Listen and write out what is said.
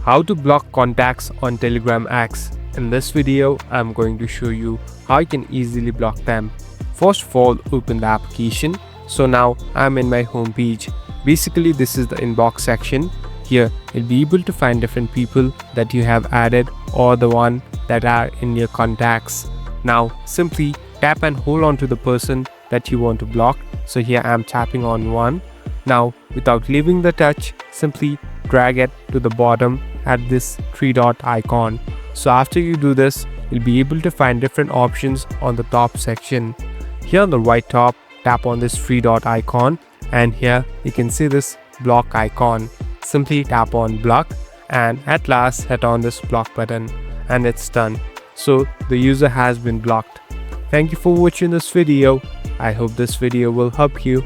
How to block contacts on Telegram X. In this video, I'm going to show you how you can easily block them. First of all, open the application. So now I'm in my home page. Basically, this is the inbox section. Here, you'll be able to find different people that you have added or the one that are in your contacts. Now, simply tap and hold on to the person that you want to block. So here I'm tapping on one. Now, without leaving the touch, simply drag it to the bottom at this three dot icon. So after you do this, you'll be able to find different options on the top section. Here on the right top, tap on this three dot icon, and here you can see this block icon. Simply tap on block, and at last hit on this block button, and it's done. So the user has been blocked. Thank you for watching this video. I hope this video will help you.